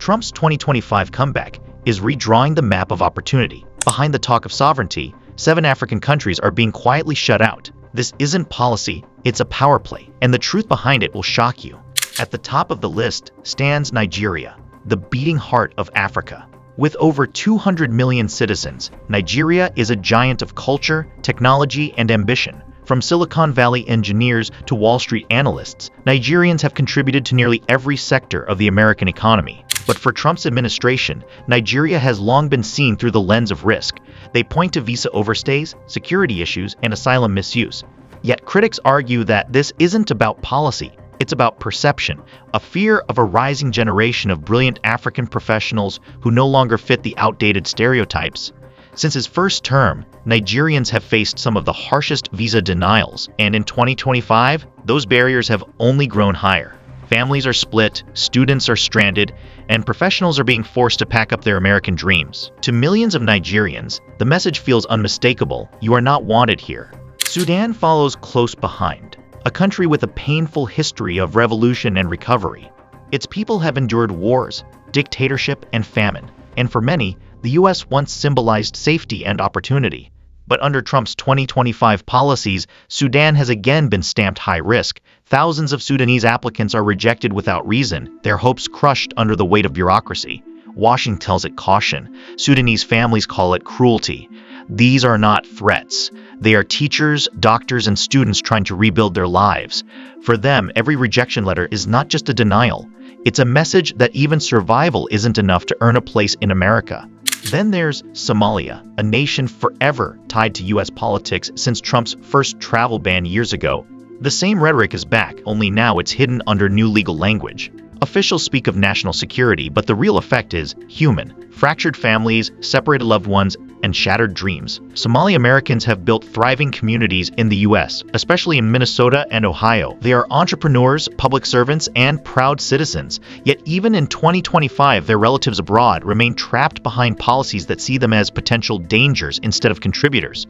Trump's 2025 comeback is redrawing the map of opportunity. Behind the talk of sovereignty, 7 African countries are being quietly shut out. This isn't policy, it's a power play, and the truth behind it will shock you. At the top of the list stands Nigeria, the beating heart of Africa. With over 200 million citizens, Nigeria is a giant of culture, technology, and ambition. From Silicon Valley engineers to Wall Street analysts, Nigerians have contributed to nearly every sector of the American economy. But for Trump's administration, Nigeria has long been seen through the lens of risk. They point to visa overstays, security issues, and asylum misuse. Yet critics argue that this isn't about policy. It's about perception, a fear of a rising generation of brilliant African professionals who no longer fit the outdated stereotypes. Since his first term, Nigerians have faced some of the harshest visa denials, and in 2025, those barriers have only grown higher. Families are split, students are stranded, and professionals are being forced to pack up their American dreams. To millions of Nigerians, the message feels unmistakable: you are not wanted here. Sudan follows close behind, a country with a painful history of revolution and recovery. Its people have endured wars, dictatorship, and famine, and for many, the U.S. once symbolized safety and opportunity. But under Trump's 2025 policies, Sudan has again been stamped high risk. Thousands of Sudanese applicants are rejected without reason, their hopes crushed under the weight of bureaucracy. Washington tells it caution. Sudanese families call it cruelty. These are not threats. They are teachers, doctors, and students trying to rebuild their lives. For them, every rejection letter is not just a denial. It's a message that even survival isn't enough to earn a place in America. Then there's Somalia, a nation forever tied to U.S. politics since Trump's first travel ban years ago. The same rhetoric is back, only now it's hidden under new legal language. Officials speak of national security, but the real effect is human. Fractured families, separated loved ones, and shattered dreams. Somali Americans have built thriving communities in the U.S., especially in Minnesota and Ohio. They are entrepreneurs, public servants, and proud citizens. Yet even in 2025, their relatives abroad remain trapped behind policies that see them as potential dangers instead of contributors.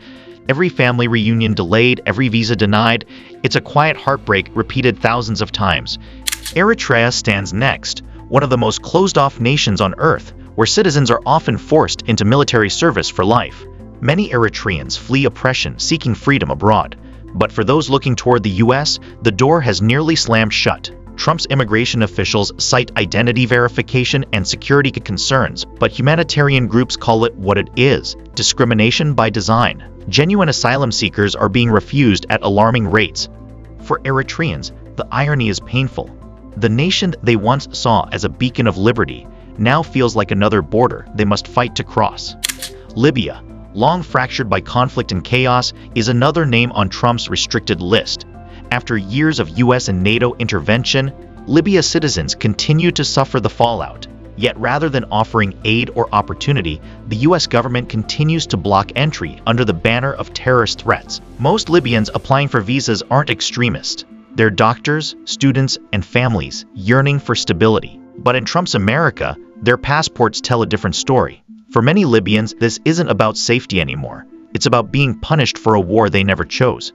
Every family reunion delayed, every visa denied. It's a quiet heartbreak repeated thousands of times. Eritrea stands next, one of the most closed-off nations on earth, where citizens are often forced into military service for life. Many Eritreans flee oppression, seeking freedom abroad. But for those looking toward the U.S., the door has nearly slammed shut. Trump's immigration officials cite identity verification and security concerns, but humanitarian groups call it what it is: discrimination by design. Genuine asylum seekers are being refused at alarming rates. For Eritreans, the irony is painful. The nation they once saw as a beacon of liberty now feels like another border they must fight to cross. Libya, long fractured by conflict and chaos, is another name on Trump's restricted list. After years of U.S. and NATO intervention, Libya's citizens continue to suffer the fallout. Yet rather than offering aid or opportunity, the U.S. government continues to block entry under the banner of terrorist threats. Most Libyans applying for visas aren't extremists. They're doctors, students, and families yearning for stability. But in Trump's America, their passports tell a different story. For many Libyans, this isn't about safety anymore. It's about being punished for a war they never chose.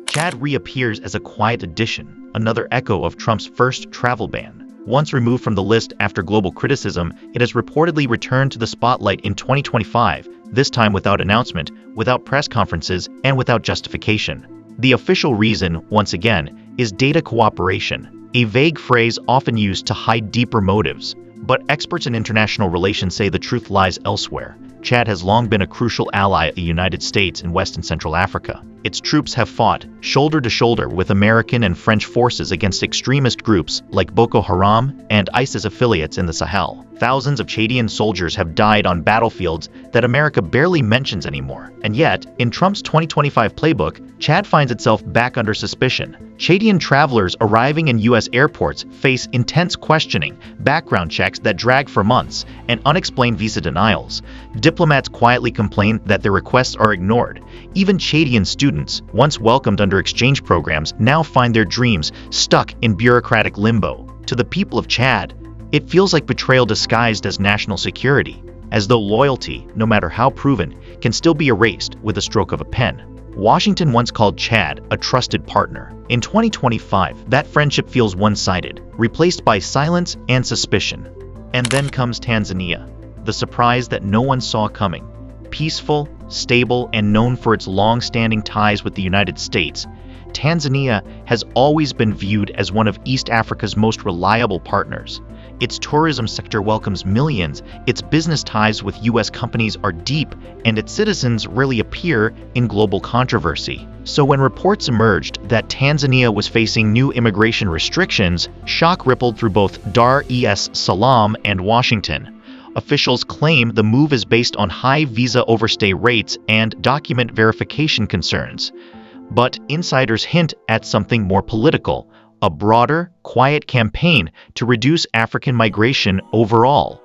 Chad reappears as a quiet addition, another echo of Trump's first travel ban. Once removed from the list after global criticism, it has reportedly returned to the spotlight in 2025, this time without announcement, without press conferences, and without justification. The official reason, once again, is data cooperation, a vague phrase often used to hide deeper motives. But experts in international relations say the truth lies elsewhere. Chad has long been a crucial ally of the United States in West and Central Africa. Its troops have fought shoulder to shoulder with American and French forces against extremist groups like Boko Haram and ISIS affiliates in the Sahel. Thousands of Chadian soldiers have died on battlefields that America barely mentions anymore. And yet, in Trump's 2025 playbook, Chad finds itself back under suspicion. Chadian travelers arriving in U.S. airports face intense questioning, background checks that drag for months, and unexplained visa denials. Diplomats quietly complain that their requests are ignored. Even Chadian students, once welcomed under exchange programs, now find their dreams stuck in bureaucratic limbo. To the people of Chad, it feels like betrayal disguised as national security, as though loyalty, no matter how proven, can still be erased with a stroke of a pen. Washington once called Chad a trusted partner. In 2025, that friendship feels one-sided, replaced by silence and suspicion. And then comes Tanzania, the surprise that no one saw coming. Peaceful, stable, and known for its long-standing ties with the United States, Tanzania has always been viewed as one of East Africa's most reliable partners. Its tourism sector welcomes millions, its business ties with U.S. companies are deep, and its citizens rarely appear in global controversy. So when reports emerged that Tanzania was facing new immigration restrictions, shock rippled through both Dar es Salaam and Washington. Officials claim the move is based on high visa overstay rates and document verification concerns. But insiders hint at something more political, a broader, quiet campaign to reduce African migration overall.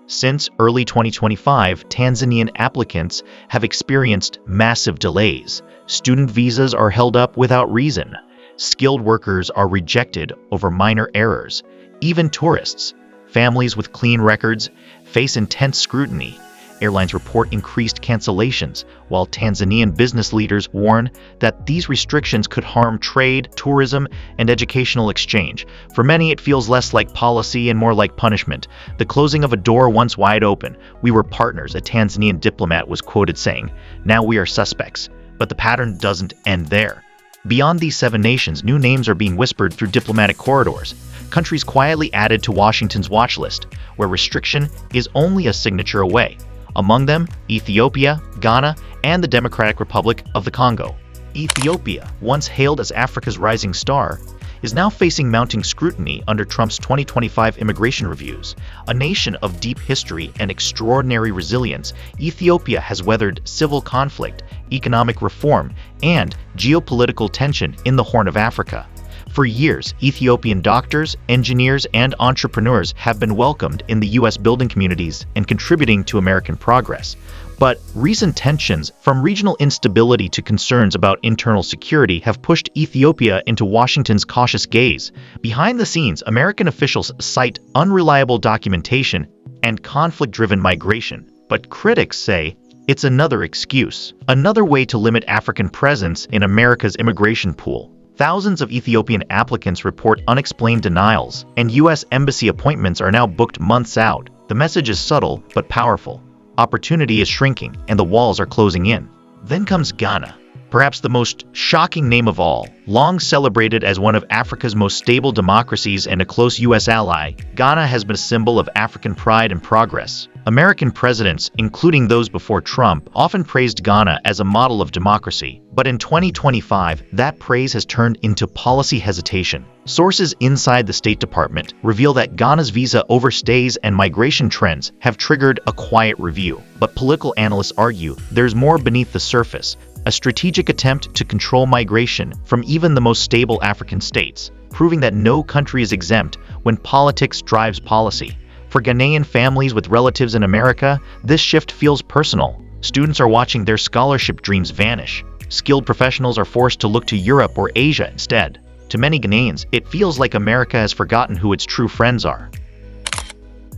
Since early 2025, Tanzanian applicants have experienced massive delays. Student visas are held up without reason. Skilled workers are rejected over minor errors. Even tourists, families with clean records, face intense scrutiny. Airlines report increased cancellations, while Tanzanian business leaders warn that these restrictions could harm trade, tourism, and educational exchange. For many, it feels less like policy and more like punishment. The closing of a door once wide open. "We were partners," a Tanzanian diplomat was quoted saying. "Now we are suspects." But the pattern doesn't end there. Beyond these 7 nations, new names are being whispered through diplomatic corridors. Countries quietly added to Washington's watch list, where restriction is only a signature away. Among them, Ethiopia, Ghana, and the Democratic Republic of the Congo. Ethiopia, once hailed as Africa's rising star, is now facing mounting scrutiny under Trump's 2025 immigration reviews. A nation of deep history and extraordinary resilience, Ethiopia has weathered civil conflict, economic reform, and geopolitical tension in the Horn of Africa. For years, Ethiopian doctors, engineers, and entrepreneurs have been welcomed in the U.S. building communities and contributing to American progress. But recent tensions, from regional instability to concerns about internal security, have pushed Ethiopia into Washington's cautious gaze. Behind the scenes, American officials cite unreliable documentation and conflict-driven migration. But critics say it's another excuse, another way to limit African presence in America's immigration pool. Thousands of Ethiopian applicants report unexplained denials, and U.S. embassy appointments are now booked months out. The message is subtle but powerful. Opportunity is shrinking, and the walls are closing in. Then comes Ghana, perhaps the most shocking name of all. Long celebrated as one of Africa's most stable democracies and a close U.S. ally, Ghana has been a symbol of African pride and progress. American presidents, including those before Trump, often praised Ghana as a model of democracy. But in 2025, that praise has turned into policy hesitation. Sources inside the State Department reveal that Ghana's visa overstays and migration trends have triggered a quiet review. But political analysts argue there's more beneath the surface, a strategic attempt to control migration from even the most stable African states, proving that no country is exempt when politics drives policy. For Ghanaian families with relatives in America, this shift feels personal. Students are watching their scholarship dreams vanish. Skilled professionals are forced to look to Europe or Asia instead. To many Ghanaians, it feels like America has forgotten who its true friends are.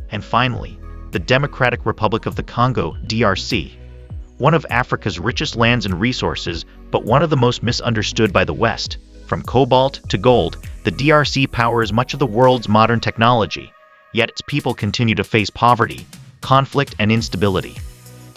And finally, the Democratic Republic of the Congo, DRC. One of Africa's richest lands and resources, but one of the most misunderstood by the West. From cobalt to gold, the DRC powers much of the world's modern technology. Yet its people continue to face poverty, conflict, and instability.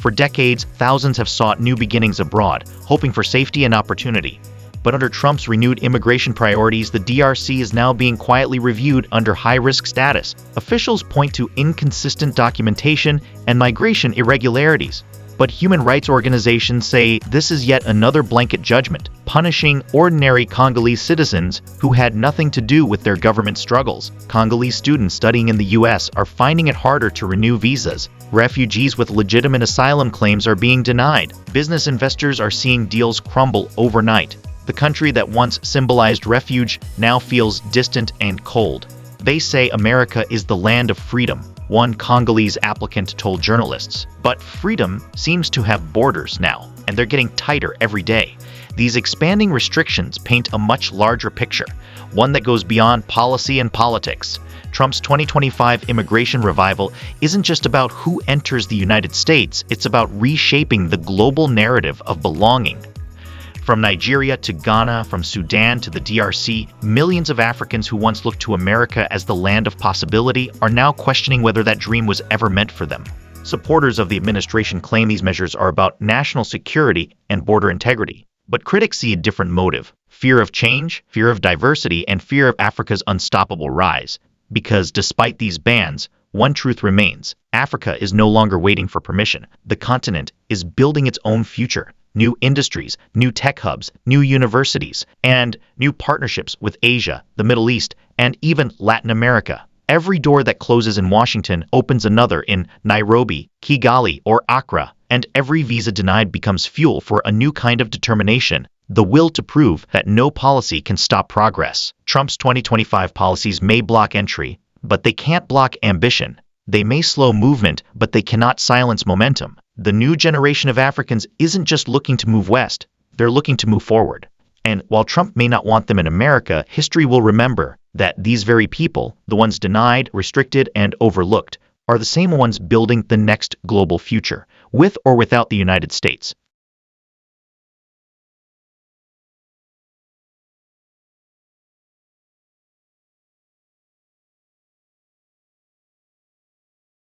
For decades, thousands have sought new beginnings abroad, hoping for safety and opportunity. But under Trump's renewed immigration priorities, the DRC is now being quietly reviewed under high-risk status. Officials point to inconsistent documentation and migration irregularities. But human rights organizations say this is yet another blanket judgment, punishing ordinary Congolese citizens who had nothing to do with their government struggles. Congolese students studying in the U.S. are finding it harder to renew visas. Refugees with legitimate asylum claims are being denied. Business investors are seeing deals crumble overnight. The country that once symbolized refuge now feels distant and cold. They say America is the land of freedom, one Congolese applicant told journalists. But freedom seems to have borders now, and they're getting tighter every day. These expanding restrictions paint a much larger picture, one that goes beyond policy and politics. Trump's 2025 immigration revival isn't just about who enters the United States, it's about reshaping the global narrative of belonging. From Nigeria to Ghana, from Sudan to the DRC, millions of Africans who once looked to America as the land of possibility are now questioning whether that dream was ever meant for them. Supporters of the administration claim these measures are about national security and border integrity. But critics see a different motive: fear of change, fear of diversity, and fear of Africa's unstoppable rise. Because despite these bans, one truth remains: Africa is no longer waiting for permission. The continent is building its own future. New industries, new tech hubs, new universities, and new partnerships with Asia, the Middle East, and even Latin America. Every door that closes in Washington opens another in Nairobi, Kigali, or Accra, and every visa denied becomes fuel for a new kind of determination: the will to prove that no policy can stop progress. Trump's 2025 policies may block entry, but they can't block ambition. They may slow movement, but they cannot silence momentum. The new generation of Africans isn't just looking to move west, they're looking to move forward. And while Trump may not want them in America, history will remember that these very people, the ones denied, restricted, and overlooked, are the same ones building the next global future, with or without the United States.